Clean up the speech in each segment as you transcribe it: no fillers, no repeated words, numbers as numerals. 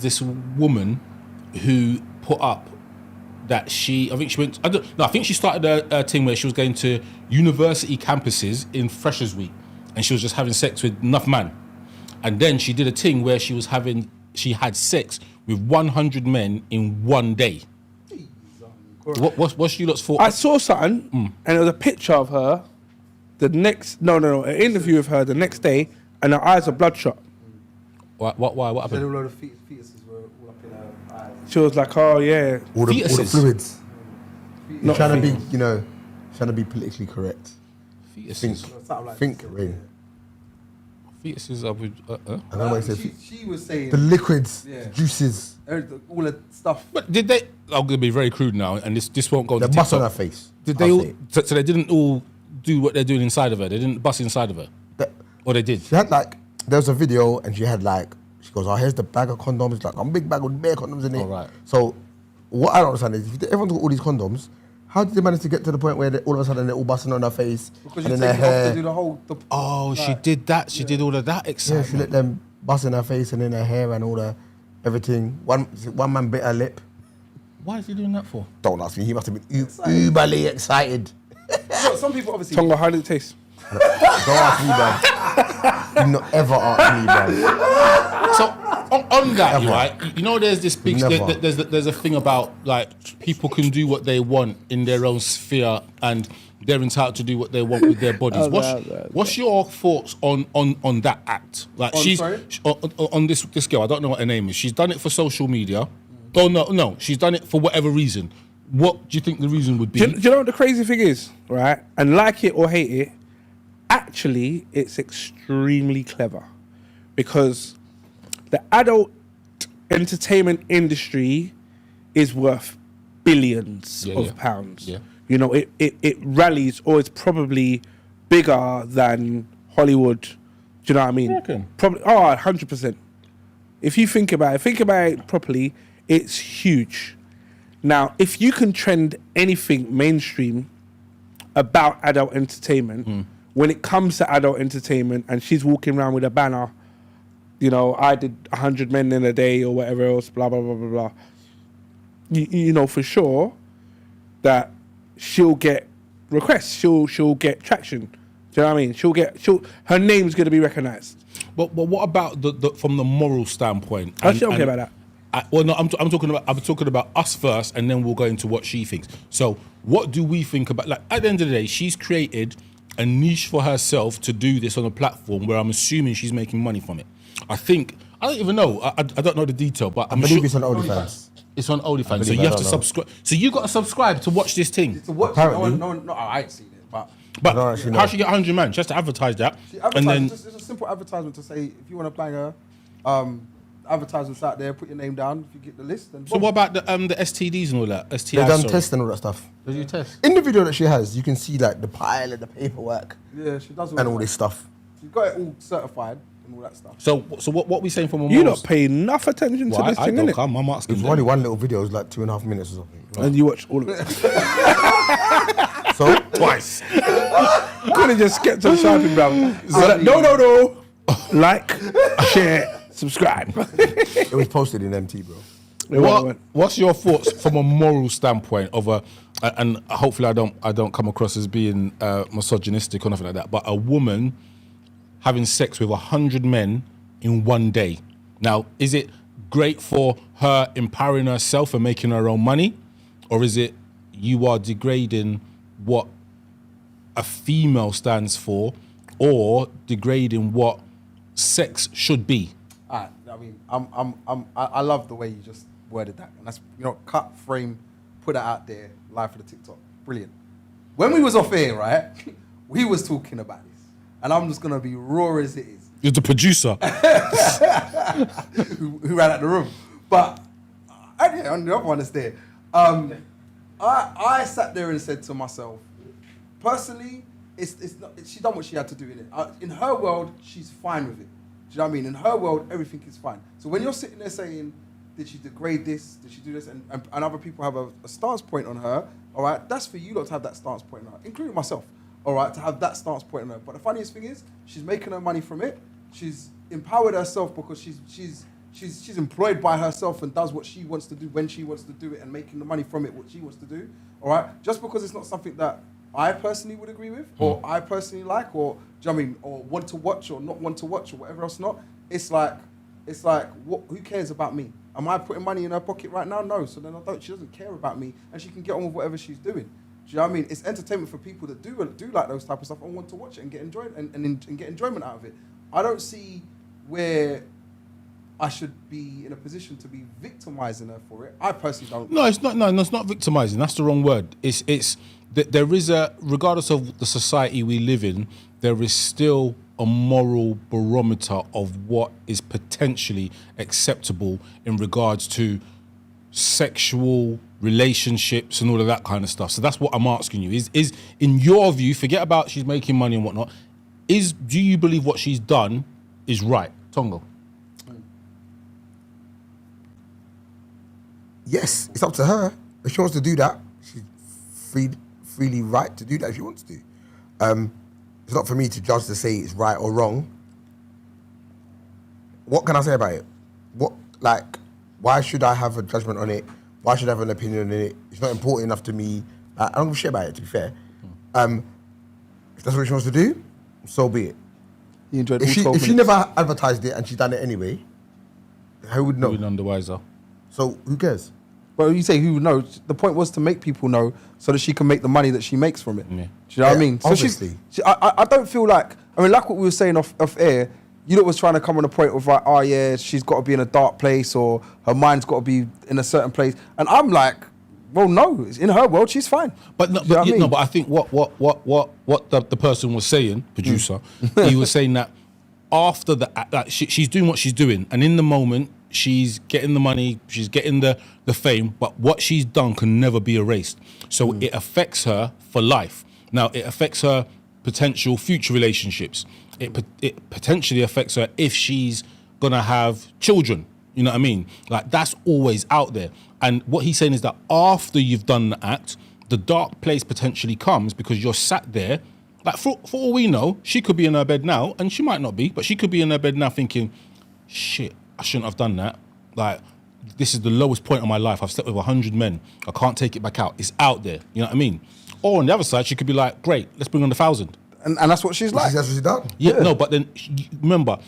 This woman who put up that I think she started a thing where she was going to university campuses in Freshers Week and she was just having sex with enough man. And then she did a thing where she had sex with 100 men in one day. What's you lot's thought? I saw something and it was a picture of her an interview with her the next day and her eyes are bloodshot. Why? What happened? A lot of fetuses were all up in her eyes. She was like, oh yeah. All the fluids. Not Trying to be politically correct. Fetuses. Think, Rain. Fetuses are with. I don't know what I said. She was saying the liquids, the juices, all the stuff. But did they? I'm gonna be very crude now, and this won't go. The bust on her face. Did they all? So they didn't all do what they're doing inside of her. They didn't bust inside of her. Or they did. She had there was a video, and she had she goes, oh, here's the bag of condoms. Like, I'm a big bag with bare condoms in it. All right. So what I don't understand is, if everyone's got all these condoms, how did they manage to get to the point where all of a sudden they're all busting on her face Because and you in take her it off hair? to do the whole... She did that. She did all of that excitement. Yeah, she let them bust in her face and in her hair and all the everything. One man bit her lip. Why is he doing that for? Don't ask me. He must have been uberly excited. Look, some people obviously... Tongo, how did it taste? Don't ask me, man. Do not ever ask me, man. So on that, right? You know, there's this big. There's a thing about people can do what they want in their own sphere, and they're entitled to do what they want with their bodies. What's your thoughts on that act? Like on this girl, I don't know what her name is. She's done it for social media. Oh no, she's done it for whatever reason. What do you think the reason would be? Do you know what the crazy thing is, right? And like it or hate it, actually, it's extremely clever because the adult entertainment industry is worth billions of pounds. Yeah. You know, it rallies, or it's probably bigger than Hollywood. Do you know what I mean? Reckon? Probably, 100%. If you think about it properly, it's huge. Now, if you can trend anything mainstream about adult entertainment, when it comes to adult entertainment and she's walking around with a banner, you know, I did 100 men in a day or whatever else, blah, blah, blah, blah, blah. You know for sure that she'll get requests, she'll get traction. Do you know what I mean? Her name's going to be recognised. But what about the from the moral standpoint? I don't care about that. I'm talking about us first, and then we'll go into what she thinks. So, what do we think about? Like, at the end of the day, she's created a niche for herself to do this on a platform where I'm assuming she's making money from it. I don't even know. I don't know the detail, but I believe it's on OnlyFans. It's on OnlyFans, so you have to subscribe. So you got to subscribe to watch this thing. To watch Apparently. no, I ain't seen it, but how she get 100 man? She has to advertise that, and then it's a simple advertisement to say if you want to bang her, advertisements out there, put your name down. If you get the list, then so what about the STDs and all that? STIs. They've done tests and all that stuff. Did you test? In the video that she has, you can see the pile of the paperwork. Yeah, she does and all this stuff. She's got it all certified and all that stuff. So what we saying from a You not pay enough attention to this thing, innit? I'm asking. It's only one little video, it's like 2.5 minutes or something. Right. And you watch all of it. So twice. Couldn't just get to the shopping, bro. No. Like, share, subscribe. It was posted in MT, bro. What's your thoughts from a moral standpoint of and hopefully I don't come across as being misogynistic or nothing like that, but a woman having sex with 100 men in one day. Now, is it great for her empowering herself and making her own money, or is it you are degrading what a female stands for, or degrading what sex should be? I mean, I love the way you just worded that, and that's, you know, cut, frame, put it out there live for the TikTok. Brilliant. When we was off air, right, we was talking about this, and I'm just gonna be raw as it is. You're the producer who ran out the room, but on the other one is there. I sat there and said to myself, personally, it's not, she done what she had to do in it. In her world, she's fine with it. Do you know what I mean? In her world, everything is fine. So when you're sitting there saying, did she degrade this? Did she do this? And other people have a stance point on her, all right? That's for you lot to have that stance point on her, including myself, all right, to have that stance point on her. But the funniest thing is, she's making her money from it. She's empowered herself because she's she's employed by herself and does what she wants to do when she wants to do it and making the money from it what she wants to do. All right, just because it's not something that I personally would agree with or I personally like or do you know what I mean or want to watch or not want to watch or whatever else not. It's like what? Who cares about me? Am I putting money in her pocket right now? No. So then I don't. She doesn't care about me, and she can get on with whatever she's doing. Do you know what I mean? It's entertainment for people that do like those type of stuff and want to watch it and get enjoyed and get enjoyment out of it. I don't see where I should be in a position to be victimizing her for it. I personally don't. No, it's not. No, it's not victimizing. That's the wrong word. It's that there is a, regardless of the society we live in, there is still a moral barometer of what is potentially acceptable in regards to sexual relationships and all of that kind of stuff. So that's what I'm asking you. Is in your view, forget about she's making money and whatnot, do you believe what she's done is right? Tongo. Yes, it's up to her. If she wants to do that, she's freely right to do that if she wants to. It's not for me to judge to say it's right or wrong. What can I say about it? Why should I have a judgment on it? Why should I have an opinion on it? It's not important enough to me. I don't give a shit about it, to be fair. If that's what she wants to do, so be it. You enjoyed if she never advertised it and she's done it anyway, who would know? Who none the wiser. So who cares? Well, you say who knows. The point was to make people know so that she can make the money that she makes from it. Yeah. Do you know what I mean? So obviously. I don't feel like, like what we were saying off air, you know, was trying to come on a point of like, oh yeah, she's got to be in a dark place or her mind's got to be in a certain place. And I'm like, well, no, in her world, she's fine. But no, but I think what the person was saying, producer, he was saying that after that she's doing what she's doing, and in the moment she's getting the money, she's getting the fame, but what she's done can never be erased. So it affects her for life. Now it affects her potential future relationships. It potentially affects her if she's gonna have children. You know what I mean? Like that's always out there. And what he's saying is that after you've done the act, the dark place potentially comes because you're sat there. Like for all we know, she could be in her bed now, and she might not be, but she could be in her bed now thinking, shit, I shouldn't have done that. Like, this is the lowest point of my life. I've slept with 100 men. I can't take it back out. It's out there. You know what I mean? Or on the other side, she could be like, great, let's bring on 1,000. And that's what she's like. That's what she's done. Yeah, no, but then remember,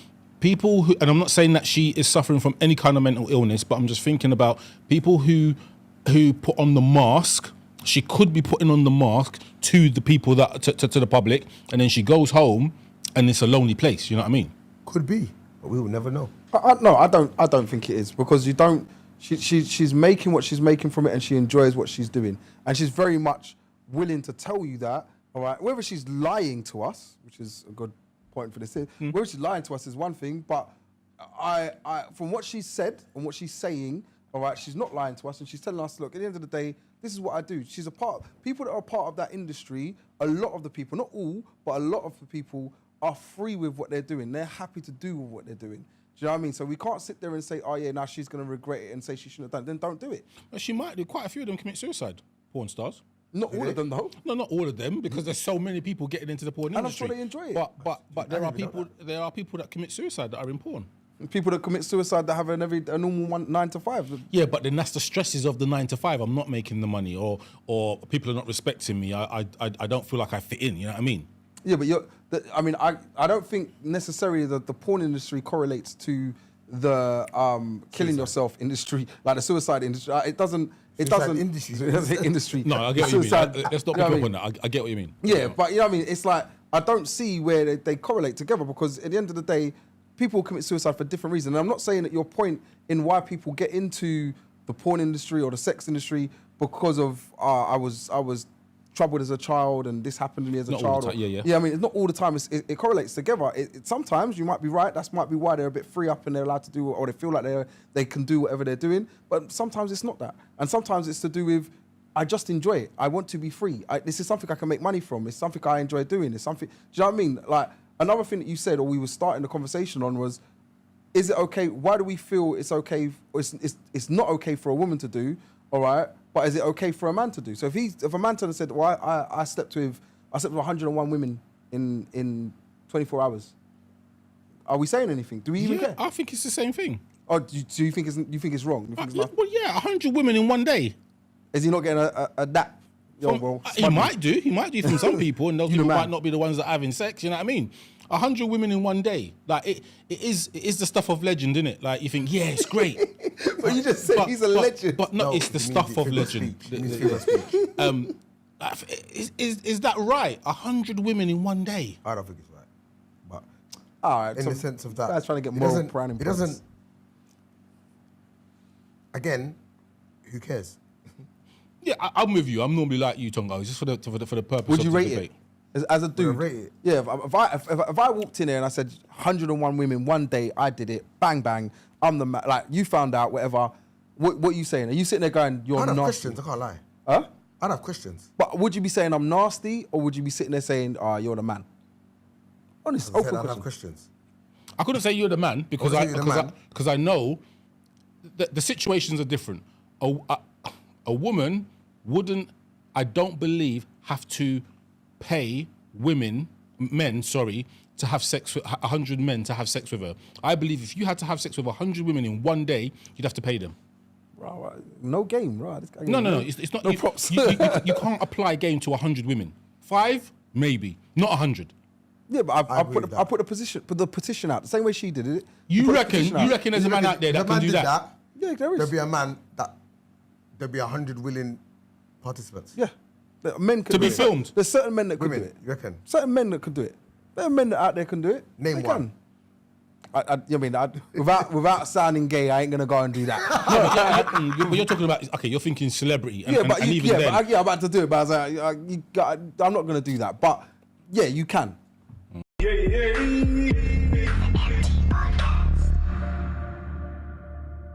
people who, and I'm not saying that she is suffering from any kind of mental illness, but I'm just thinking about people who put on the mask. She could be putting on the mask to the people that to the public, and then she goes home, and it's a lonely place. You know what I mean? Could be, but we will never know. No, I don't think it is, because you don't. She's making what she's making from it, and she enjoys what she's doing, and she's very much willing to tell you that. All right, whether she's lying to us, which is a good point for this, whether she's lying to us is one thing, but I from what she's said and what she's saying, all right, she's not lying to us, and she's telling us, look, at the end of the day, this is what I do. She's a part. People that are a part of that industry, a lot of the people, not all, but a lot of the people are free with what they're doing. They're happy to do with what they're doing. Do you know what I mean? So we can't sit there and say, oh yeah, now she's going to regret it and say she shouldn't have done it. Then don't do it. But she might do. Quite a few of them commit suicide. Porn stars. Not all of them though. No, not all of them, because there's so many people getting into the porn industry. And I'm sure they enjoy it. But there are people that commit suicide that are in porn. People that commit suicide that have a normal 9 to 5. Yeah, but then that's the stresses of the 9 to 5. I'm not making the money, or people are not respecting me. I don't feel like I fit in. You know what I mean? Yeah, but I don't think necessarily that the porn industry correlates to the killing yourself industry, like the suicide industry. It doesn't. Industry. No, I get what you mean. Let's not pick up on that. I get what you mean. Yeah, but you know what I mean? It's like, I don't see where they correlate together, because at the end of the day, people commit suicide for different reasons. And I'm not saying that your point in why people get into the porn industry or the sex industry because of I was troubled as a child and this happened to me as a child. Yeah, I mean, it's not all the time. It correlates together. Sometimes you might be right. That might be why they're a bit free up and they're allowed to do, or they feel like they can do whatever they're doing. But sometimes it's not that. And sometimes it's to do with, I just enjoy it. I want to be free. This is something I can make money from. It's something I enjoy doing. It's something, do you know what I mean? Like, another thing that you said, or we were starting the conversation on, was, is it okay? Why do we feel it's okay? It's not okay for a woman to do, all right? But is it okay for a man to do? So if a man turned and said, well, I slept with 101 women in 24 hours, are we saying anything? Do we even care? I think it's the same thing. Oh, do you think it's wrong? You think it's not? Well, yeah, 100 women in one day. Is he not getting a dap? Yo, bro, He might do from some people, and those You the people man. might not be the ones that are having sex. You know what I mean? 100 women in one day, like it is the stuff of legend, isn't it? Like you think, yeah, it's great. But you just said he's a legend. But no, it's the stuff of legend. Is that right? 100 women in one day. I don't think it's right. But All right, in so the sense of that, guy's trying to get it moral doesn't- browning It points. doesn't. Again, who cares? Yeah, I'm with you. I'm normally like you, Tongo. It's just for the purpose Would of you the rate debate. it as a dude? rate it? Yeah, if I walked in there and I said 101 women one day, I did it, bang bang, I'm the man. Like you found out, whatever. What are you saying? Are you sitting there going, you're I'd have nasty? questions. I can't lie. Huh? I'd have questions. But would you be saying I'm nasty, or would you be sitting there saying, you're the man? Honest, As I said, open I'd have question. questions. I couldn't say you're the man because I wouldn't say you're the man. because I know that the situations are different. A woman wouldn't, I don't believe, have to pay men, to have sex with 100 men to have sex with her. I believe if you had to have sex with 100 women in one day, you'd have to pay them. Bro, no game, right? This guy No. It's not. No you, props. you can't apply game to 100 women. 5, maybe, not 100. Yeah, but I agree with that. I put the petition out the same way she did it. You put the reckon? petition You out. reckon there's a man out there that If a can man do did that? Yeah, there is. There'll be a man that there'll be 100 willing participants. Yeah, men can To do be it. filmed? There's certain men that could Women, do it. you reckon? Certain men that could do it. There are men that out there can do it. Name They one. Can. Without sounding gay, I ain't gonna go and do that. But you're talking about you're thinking celebrity, and, Yeah, but and you, even yeah, then, but I'm about to do it. But I was like, I'm not gonna do that. But yeah, you can. Yeah.